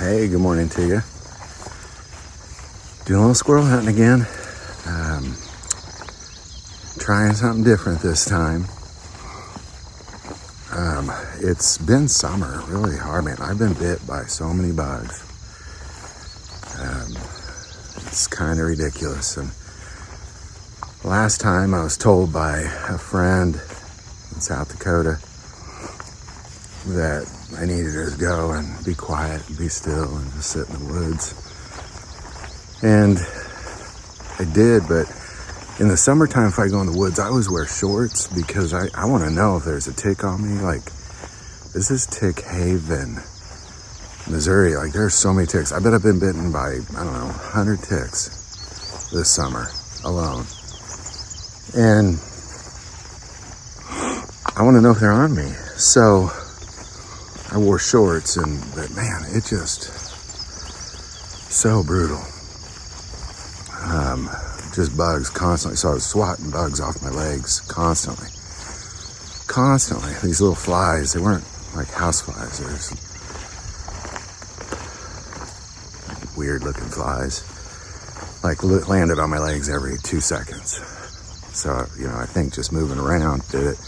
Hey, good morning to you. Doing a little squirrel hunting again. Trying something different this time. It's been summer, really hard, man. I've been bit by so many bugs. It's kind of ridiculous. And last time I was told by a friend in South Dakota that I needed to go and be quiet and be still and just sit in the woods. And I did, but in the summertime, if I go in the woods, I always wear shorts because I want to know if there's a tick on me. Like, this is Tick Haven, Missouri. Like, there's so many ticks. I bet I've been bitten by, 100 ticks this summer alone. And I want to know if they're on me. So I wore shorts, but man, it just so brutal. Just bugs constantly. So I was swatting bugs off my legs constantly. These little flies, they weren't like house flies. They're just weird looking flies. Like landed on my legs every 2 seconds. So, I think just moving around did it.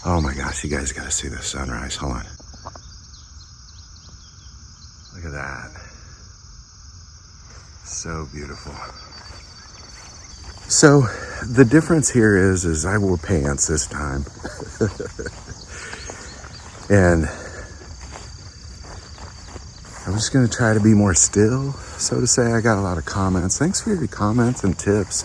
Oh my gosh, you guys gotta see the sunrise. Hold on. Look at that. So beautiful. So the difference here is I wore pants this time. And I'm just going to try to be more still, so to say. I got a lot of comments. Thanks for your comments and tips.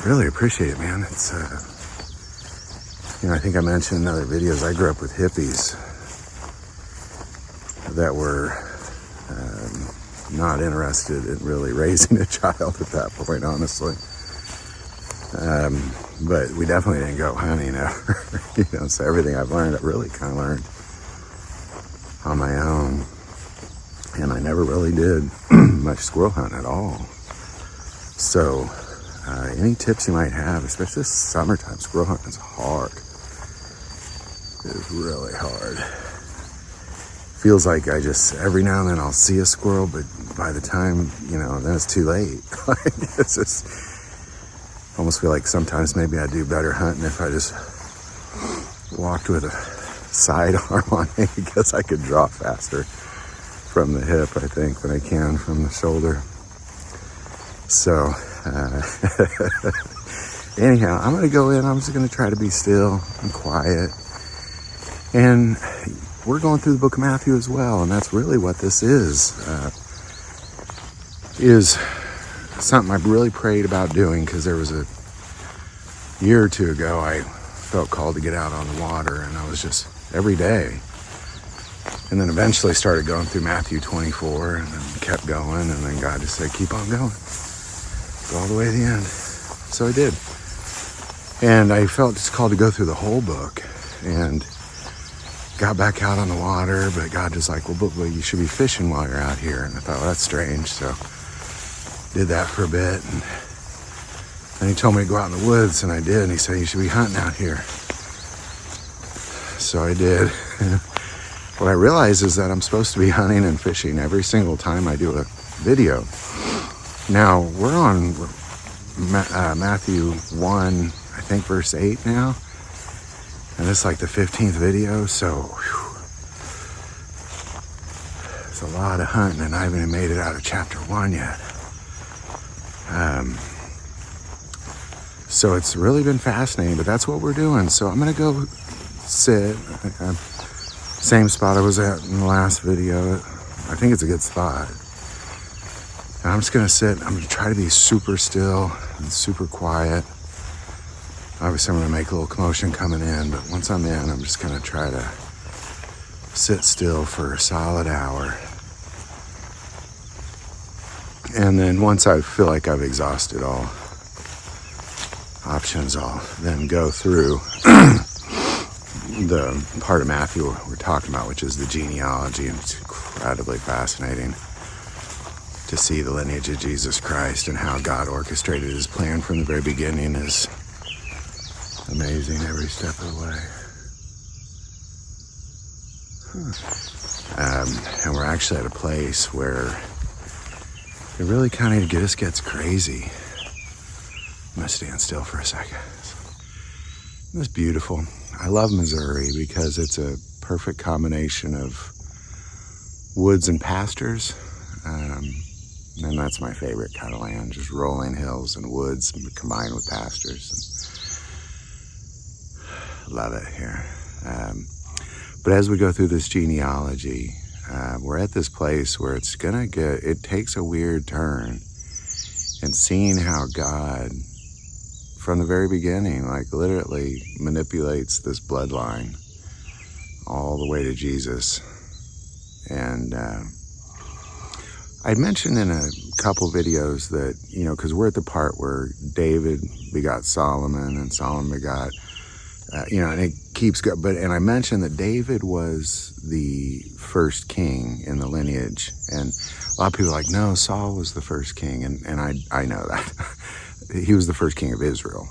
Really appreciate it, man. It's, I think I mentioned in other videos, I grew up with hippies that were not interested in really raising a child at that point, honestly. But we definitely didn't go hunting ever, so everything I've learned, I really kind of learned on my own. And I never really did much squirrel hunting at all. So any tips you might have, especially this summertime, squirrel hunting is hard. It is really hard. Feels like every now and then I'll see a squirrel, but by the time, then it's too late. It's just, almost feel like sometimes maybe I'd do better hunting if I just walked with a sidearm on me, because I could draw faster from the hip, I think, than I can from the shoulder. So, anyhow, I'm going to go in. I'm just going to try to be still and quiet. And we're going through the book of Matthew as well, and that's really what this is something I've really prayed about doing, because there was a year or two ago I felt called to get out on the water, and I was just every day, and then eventually started going through Matthew 24, and then kept going, and then God just said, keep on going, go all the way to the end. So I did, and I felt just called to go through the whole book, and got back out on the water, but God was like, well, you should be fishing while you're out here. And I thought, well, that's strange. So did that for a bit. And then he told me to go out in the woods, and I did. And he said, you should be hunting out here. So I did. What I realized is that I'm supposed to be hunting and fishing every single time I do a video. Now, we're on Matthew 1, I think verse 8 now. And this is like the 15th video, so it's a lot of hunting, and I haven't even made it out of chapter 1 yet. So it's really been fascinating, but that's what we're doing. So I'm going to go sit. Same spot I was at in the last video. I think it's a good spot. And I'm just going to sit. I'm going to try to be super still and super quiet. Obviously, I'm going to make a little commotion coming in, but once I'm in, I'm just going to try to sit still for a solid hour. And then once I feel like I've exhausted all options, I'll then go through the part of Matthew we're talking about, which is the genealogy, and it's incredibly fascinating to see the lineage of Jesus Christ and how God orchestrated his plan from the very beginning is amazing every step of the way. And we're actually at a place where it really kind of just gets crazy. I'm gonna stand still for a second. It's beautiful. I love Missouri because it's a perfect combination of woods and pastures. And that's my favorite kind of land, just rolling hills and woods combined with pastures. And love it here. But as we go through this genealogy, we're at this place where it takes a weird turn. And seeing how God, from the very beginning, like literally manipulates this bloodline all the way to Jesus. And I'd mentioned in a couple videos that, because we're at the part where David begot Solomon and Solomon begot, and it keeps going. And I mentioned that David was the first king in the lineage. And a lot of people are like, no, Saul was the first king. And I know that. He was the first king of Israel.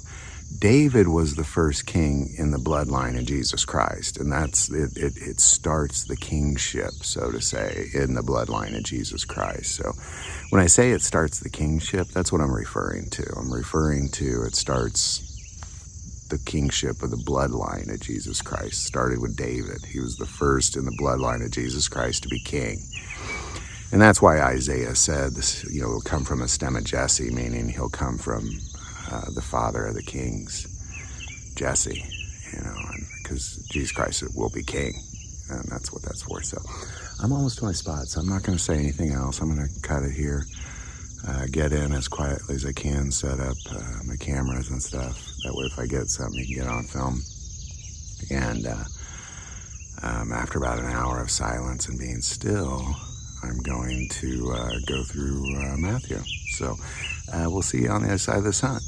David was the first king in the bloodline of Jesus Christ, and that's it. It starts the kingship, so to say, in the bloodline of Jesus Christ. So when I say it starts the kingship, that's what I'm referring to. I'm referring to it starts the kingship of the bloodline of Jesus Christ. Started with David. He was the first in the bloodline of Jesus Christ to be king. And that's why Isaiah said, this, will come from a stem of Jesse, meaning he'll come from the father of the kings, Jesse, because Jesus Christ will be king, and that's what that's for. So I'm almost to my spot, so I'm not going to say anything else. I'm going to cut it here, get in as quietly as I can, set up my cameras and stuff. That way if I get something, you can get on film. And after about an hour of silence and being still, I'm going to go through Matthew. So we'll see you on the other side of the sun.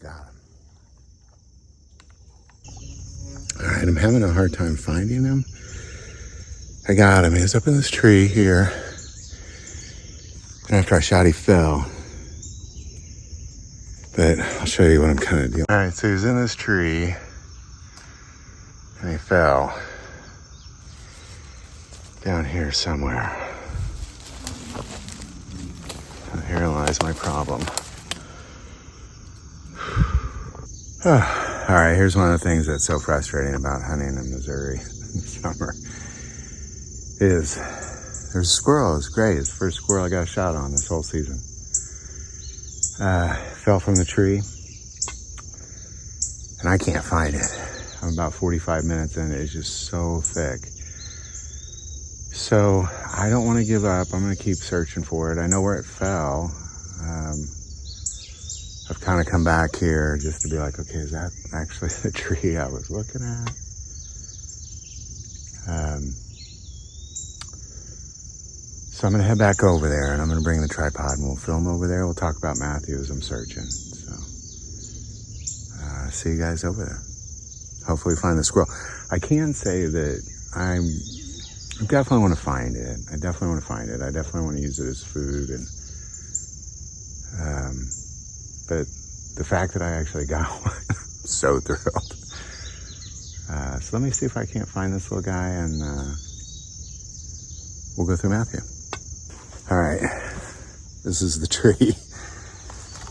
Got him. All right, I'm having a hard time finding him. I got him. He's up in this tree here. And after I shot, he fell. But I'll show you what I'm kind of doing. All right, so he's in this tree. And he fell. Down here somewhere. And here lies my problem. All right, here's one of the things that's so frustrating about hunting in Missouri in the summer is there's a squirrel. It's great. It's the first squirrel I got a shot on this whole season. Fell from the tree, and I can't find it. I'm about 45 minutes in. It's just so thick. So I don't want to give up. I'm going to keep searching for it. I know where it fell. I've kind of come back here just to be like, okay, is that actually the tree I was looking at? So I'm going to head back over there, and I'm going to bring the tripod, and we'll film over there. We'll talk about Matthew as I'm searching. So see you guys over there. Hopefully find the squirrel. I can say that I definitely want to find it. I definitely want to find it. I definitely want to use it as food, and but the fact that I actually got one, I'm so thrilled. So let me see if I can't find this little guy, and we'll go through Matthew. All right, this is the tree.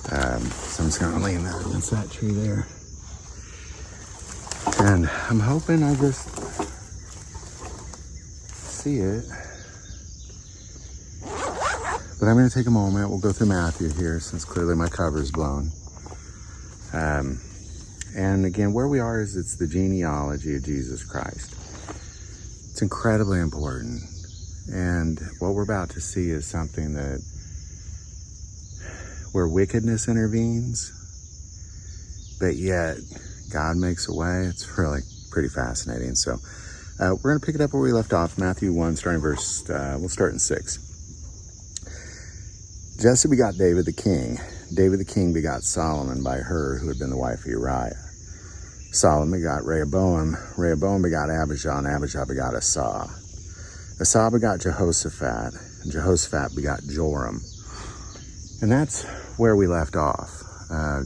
So I'm just gonna lean that against that tree there. And I'm hoping I just see it. But I'm going to take a moment. We'll go through Matthew here since clearly my cover's blown. And again, where we are is it's the genealogy of Jesus Christ. It's incredibly important. And what we're about to see is something that where wickedness intervenes, but yet God makes a way. It's really pretty fascinating. So we're going to pick it up where we left off, Matthew 1, starting verse, we'll start in 6. Jesse begot David the king. David the king begot Solomon by her who had been the wife of Uriah. Solomon begot Rehoboam. Rehoboam begot Abijah, and Abijah begot Asa. Asa begot Jehoshaphat, and Jehoshaphat begot Joram. And that's where we left off.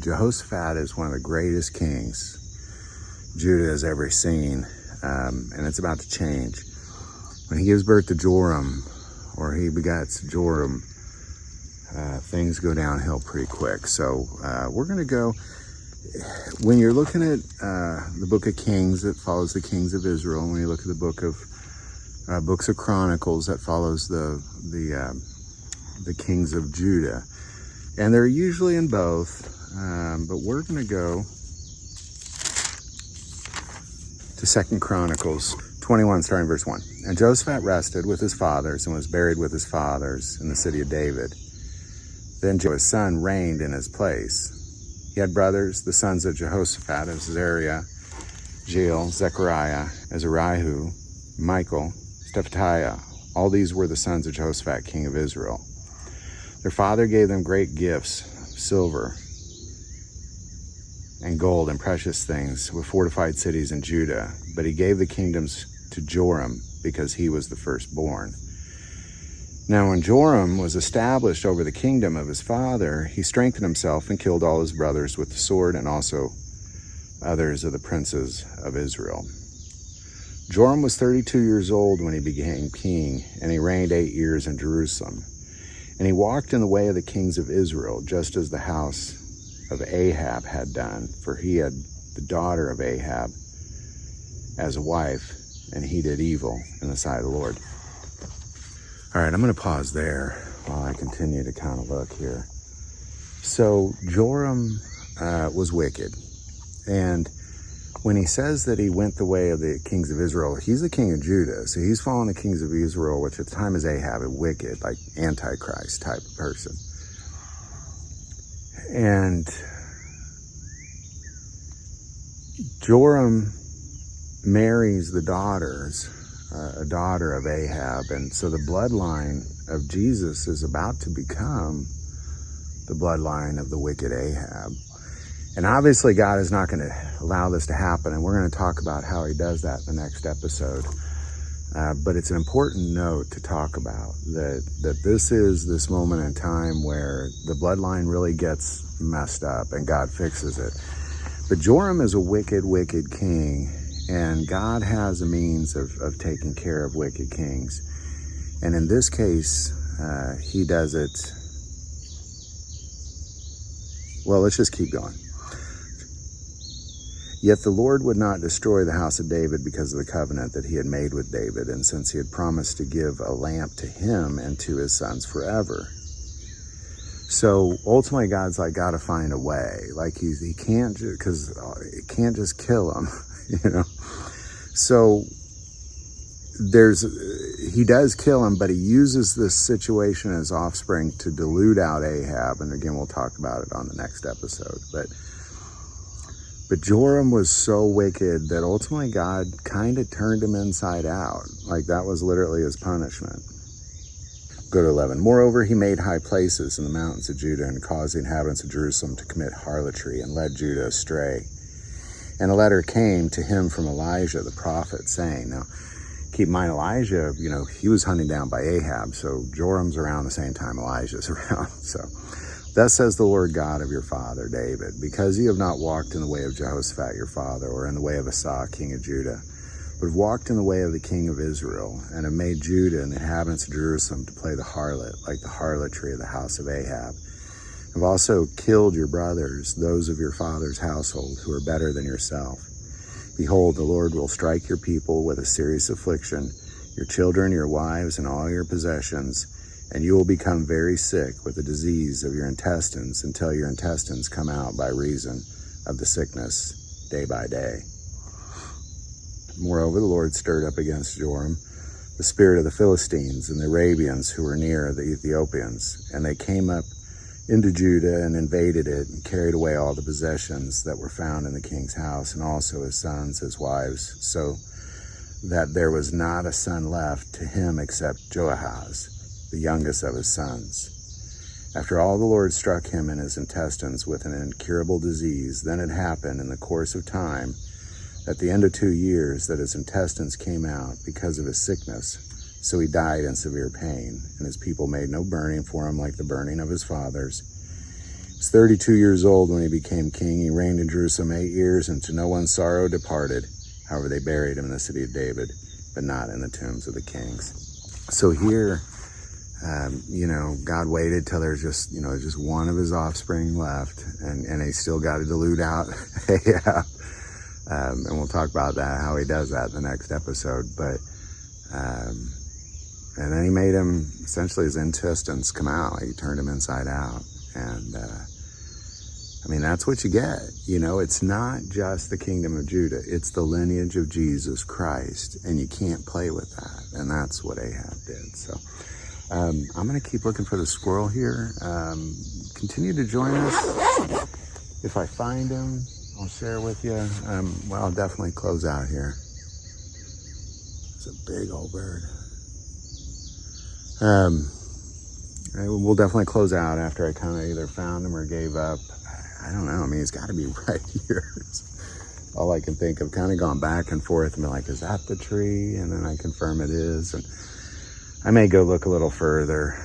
Jehoshaphat is one of the greatest kings Judah has ever seen, and it's about to change. When he gives birth to Joram, or he begets Joram, things go downhill pretty quick. So we're going to go, when you're looking at the book of Kings, that follows the kings of Israel. When you look at the book of books of Chronicles, that follows the kings of Judah. And they're usually in both, but we're going to go to 2 Chronicles 21, starting verse 1. And Jehoshaphat rested with his fathers and was buried with his fathers in the city of David. Then his son reigned in his place. He had brothers, the sons of Jehoshaphat, Azariah, Jeiel, Zechariah, Azariah, Michael, Shephatiah. All these were the sons of Jehoshaphat, king of Israel. Their father gave them great gifts, silver and gold and precious things, with fortified cities in Judah. But he gave the kingdoms to Joram, because he was the firstborn. Now when Joram was established over the kingdom of his father, he strengthened himself and killed all his brothers with the sword, and also others of the princes of Israel. Joram was 32 years old when he became king, and he reigned 8 years in Jerusalem. And he walked in the way of the kings of Israel, just as the house of Ahab had done, for he had the daughter of Ahab as a wife, and he did evil in the sight of the Lord. All right, I'm going to pause there while I continue to kind of look here. So Joram was wicked, and when he says that he went the way of the kings of Israel, he's the king of Judah, so he's following the kings of Israel, which at the time is Ahab, a wicked, like Antichrist type of person. And Joram marries the daughters, a daughter of Ahab, and so the bloodline of Jesus is about to become the bloodline of the wicked Ahab. And obviously God is not going to allow this to happen, and we're going to talk about how he does that in the next episode. But it's an important note to talk about, that this is this moment in time where the bloodline really gets messed up and God fixes it. But Joram is a wicked, wicked king, and God has a means of taking care of wicked kings. And in this case, he does it. Well, let's just keep going. Yet the Lord would not destroy the house of David because of the covenant that he had made with David, and since he had promised to give a lamp to him and to his sons forever. So ultimately God's like, got to find a way. Like he can't, because it can't just kill him, you know. So he does kill him, but he uses this situation as offspring to dilute out Ahab. And again, we'll talk about it on the next episode. But Joram was so wicked that ultimately God kind of turned him inside out. Like that was literally his punishment. Go to 11. Moreover, he made high places in the mountains of Judah and caused the inhabitants of Jerusalem to commit harlotry and led Judah astray. And a letter came to him from Elijah the prophet saying, now keep in mind Elijah, you know, he was hunted down by Ahab. So Joram's around the same time Elijah's around. So thus says the Lord God of your father David, because you have not walked in the way of Jehoshaphat your father, or in the way of Asa king of Judah, but have walked in the way of the king of Israel, and have made Judah and the inhabitants of Jerusalem to play the harlot, like the harlotry of the house of Ahab, have also killed your brothers, those of your father's household, who are better than yourself. Behold, the Lord will strike your people with a serious affliction, your children, your wives, and all your possessions, and you will become very sick with the disease of your intestines until your intestines come out by reason of the sickness. day by day. Moreover, the Lord stirred up against Joram the spirit of the Philistines and the Arabians who were near the Ethiopians, and they came up into Judah and invaded it and carried away all the possessions that were found in the king's house, and also his sons, his wives, so that there was not a son left to him except Joahaz, the youngest of his sons. After all, the Lord struck him in his intestines with an incurable disease. Then it happened in the course of time, at the end of 2 years, that his intestines came out because of his sickness. So he died in severe pain, and his people made no burning for him like the burning of his fathers. He was 32 years old when he became king. He reigned in Jerusalem 8 years, and to no one's sorrow departed. However, they buried him in the city of David, but not in the tombs of the kings. So here, God waited till there's just one of his offspring left, and he still got to dilute out Ahab. And we'll talk about that, how he does that in the next episode. But, and then he made him, essentially his intestines come out. He turned him inside out. And, that's what you get. It's not just the kingdom of Judah. It's the lineage of Jesus Christ. And you can't play with that. And that's what Ahab did. So, I'm going to keep looking for the squirrel here. Continue to join us. If I find him, I'll share with you. I'll definitely close out here. It's a big old bird. We'll definitely close out after I kind of either found him or gave up. I don't know. He's got to be right here. All I can think of. Kind of gone back and forth and be like, is that the tree? And then I confirm it is. And I may go look a little further.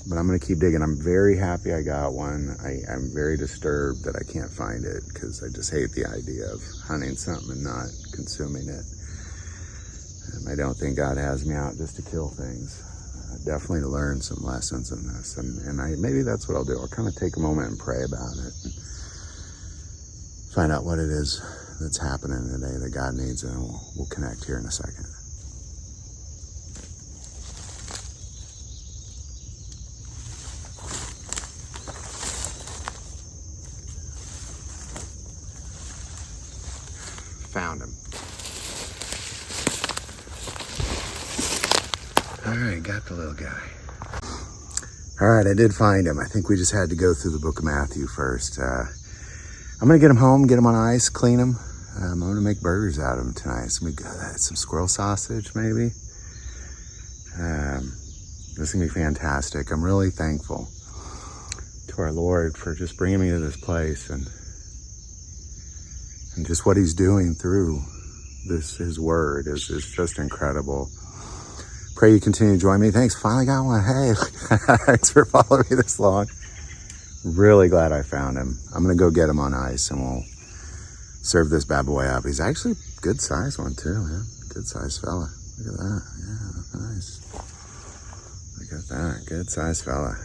But I'm going to keep digging. I'm very happy I got one. I'm very disturbed that I can't find it, because I just hate the idea of hunting something and not consuming it. I don't think God has me out just to kill things. Definitely to learn some lessons in this. And maybe that's what I'll do. I'll kind of take a moment and pray about it and find out what it is that's happening today that God needs, and we'll connect here in a second. Found him. All right, got the little guy. All right, I did find him. I think we just had to go through the book of Matthew first. I'm going to get him home, get him on ice, clean him. I'm going to make burgers out of him tonight. It's going to be good. Some squirrel sausage, maybe. This is going to be fantastic. I'm really thankful to our Lord for just bringing me to this place and just what he's doing through his word is just incredible. Pray you continue to join me. Thanks. Finally got one. Hey, thanks for following me this long. Really glad I found him. I'm going to go get him on ice and we'll serve this bad boy up. He's actually a good size one too, man. Good size fella. Look at that. Yeah, nice. Look at that. Good size fella.